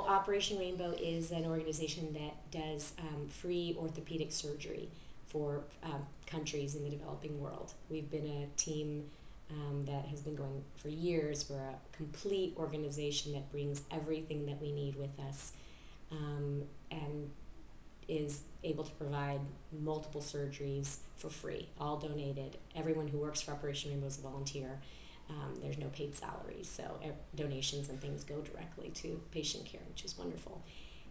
Operation Rainbow is an organization that does free orthopedic surgery for countries in the developing world. We've been a team that has been going for years. We're a complete organization that brings everything that we need with us, and is able to provide multiple surgeries for free, all donated. Everyone who works for Operation Rainbow is a volunteer. There's no paid salaries, so donations and things go directly to patient care, which is wonderful.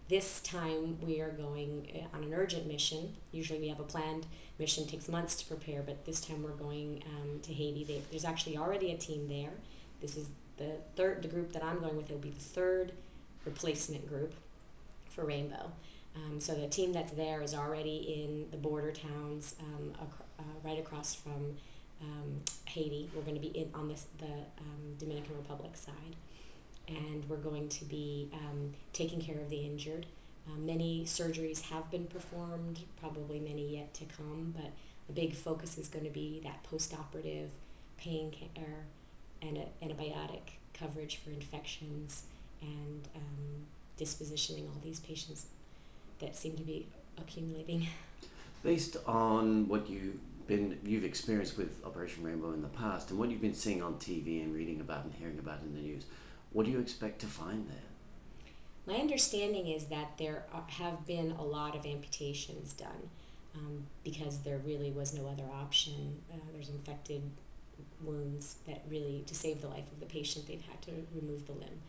This time we are going on an urgent mission. Usually we have a planned mission, takes months to prepare, but this time we're going to Haiti. There's actually already a team there. This is the group that I'm going with. It'll be the third replacement group for Rainbow. So the team that's there is already in the border towns right across from Haiti. We're going to be on the Dominican Republic side, and we're going to be taking care of the injured. Many surgeries have been performed, probably many yet to come, but a big focus is going to be that post-operative pain care and antibiotic coverage for infections, and dispositioning all these patients that seem to be accumulating. Based on what you've experienced with Operation Rainbow in the past, and what you've been seeing on TV and reading about and hearing about in the news, what do you expect to find there? My understanding is that there have been a lot of amputations done because there really was no other option. There's infected wounds that really, to save the life of the patient, they've had to remove the limb.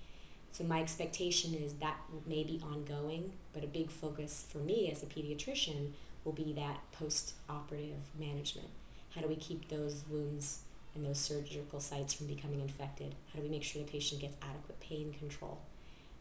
So my expectation is that may be ongoing, but a big focus for me as a pediatrician will be that post-operative management. How do we keep those wounds and those surgical sites from becoming infected? How do we make sure the patient gets adequate pain control?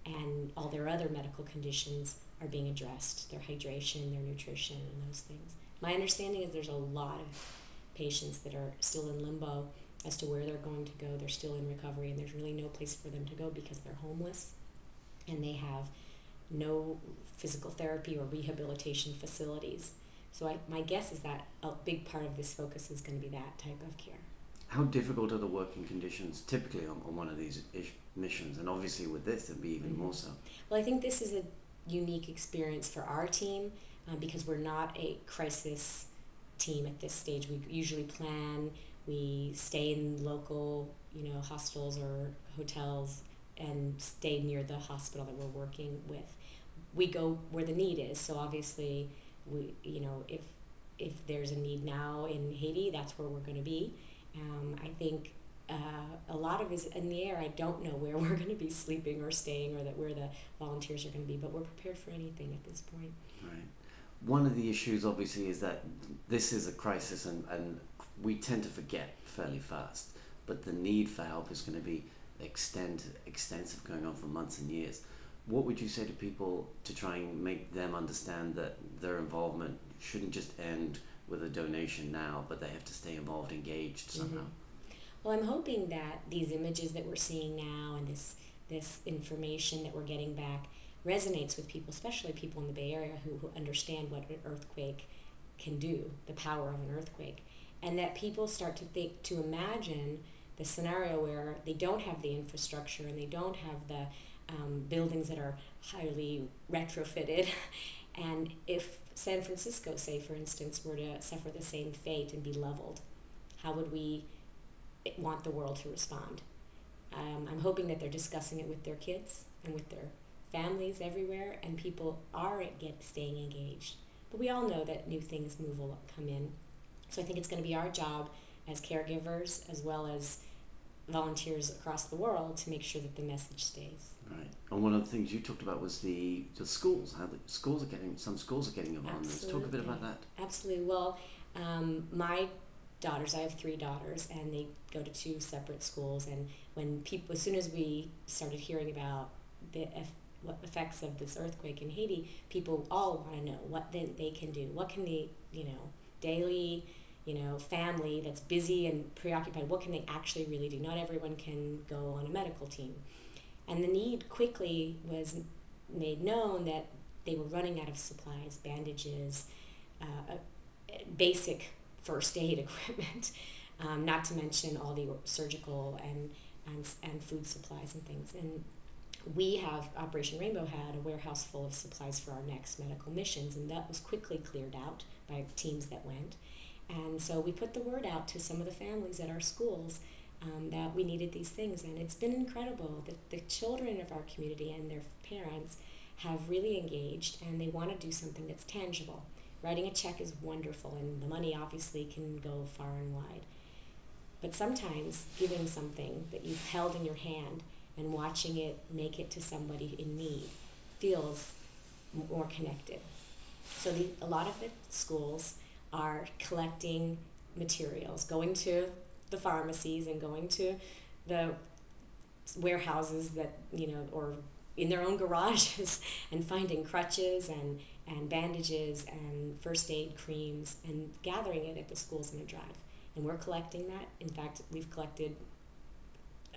And all their other medical conditions are being addressed, their hydration, their nutrition, and those things. My understanding is there's a lot of patients that are still in limbo as to where they're going to go. They're still in recovery, and there's really no place for them to go because they're homeless, and they have no physical therapy or rehabilitation facilities. So my guess is that a big part of this focus is going to be that type of care. How difficult are the working conditions typically on one of these missions? And obviously with this, it'd be even more so. Well, I think this is a unique experience for our team because we're not a crisis team at this stage. We usually plan, we stay in local, hostels or hotels and stay near the hospital that we're working with. We go where the need is. So obviously, if there's a need now in Haiti, that's where we're going to be. I think a lot of it is in the air. I don't know where we're going to be sleeping or staying, or where the volunteers are going to be, but we're prepared for anything at this point. Right. One of the issues, obviously, is that this is a crisis, and we tend to forget fairly fast. But the need for help is going to be extensive, going on for months and years. What would you say to people to try and make them understand that their involvement shouldn't just end with a donation now, but they have to stay involved, engaged somehow? Well, I'm hoping that these images that we're seeing now and this information that we're getting back resonates with people, especially people in the Bay Area who understand what an earthquake can do, the power of an earthquake, and that people start to imagine the scenario where they don't have the infrastructure and they don't have the buildings that are highly retrofitted. And if San Francisco, say for instance, were to suffer the same fate and be leveled, how would we want the world to respond? I'm hoping that they're discussing it with their kids and with their families everywhere, and people are staying engaged. But we all know that new things will come in. So I think it's going to be our job as caregivers as well as volunteers across the world to make sure that the message stays. Right. And one of the things you talked about was the schools, how some schools are getting involved. Let's talk a bit about that. Absolutely. Well, my daughters, I have 3 daughters, and they go to 2 separate schools, and as soon as we started hearing about what effects of this earthquake in Haiti, people all want to know what they can do. What can the daily family that's busy and preoccupied, what can they actually really do? Not everyone can go on a medical team. And the need quickly was made known that they were running out of supplies, bandages, basic first aid equipment, not to mention all the surgical and food supplies and things. And we have, Operation Rainbow had a warehouse full of supplies for our next medical missions, and that was quickly cleared out by teams that went. And so we put the word out to some of the families at our schools that we needed these things, and it's been incredible that the children of our community and their parents have really engaged, and they want to do something that's tangible. Writing a check is wonderful, and the money obviously can go far and wide. But sometimes giving something that you've held in your hand and watching it make it to somebody in need feels more connected. So a lot of the schools are collecting materials, going to the pharmacies and going to the warehouses that, or in their own garages and finding crutches and bandages and first aid creams and gathering it at the schools in a drive. And we're collecting that. In fact, we've collected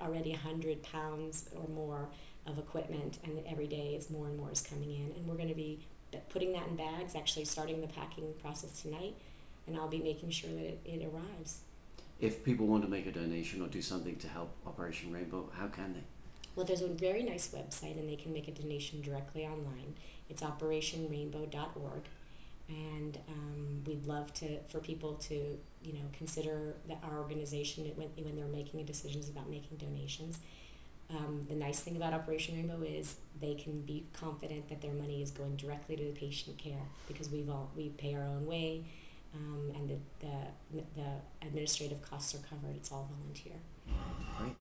already 100 pounds or more of equipment, and every day is more and more is coming in. And we're going to be putting that in bags, actually starting the packing process tonight, and I'll be making sure that it arrives. If people want to make a donation or do something to help Operation Rainbow, how can they? Well, there's a very nice website, and they can make a donation directly online. It's operationrainbow.org, and we'd love for people to consider our organization when they're making decisions about making donations. The nice thing about Operation Rainbow is they can be confident that their money is going directly to the patient care, because we pay our own way, and the administrative costs are covered. It's all volunteer. Great.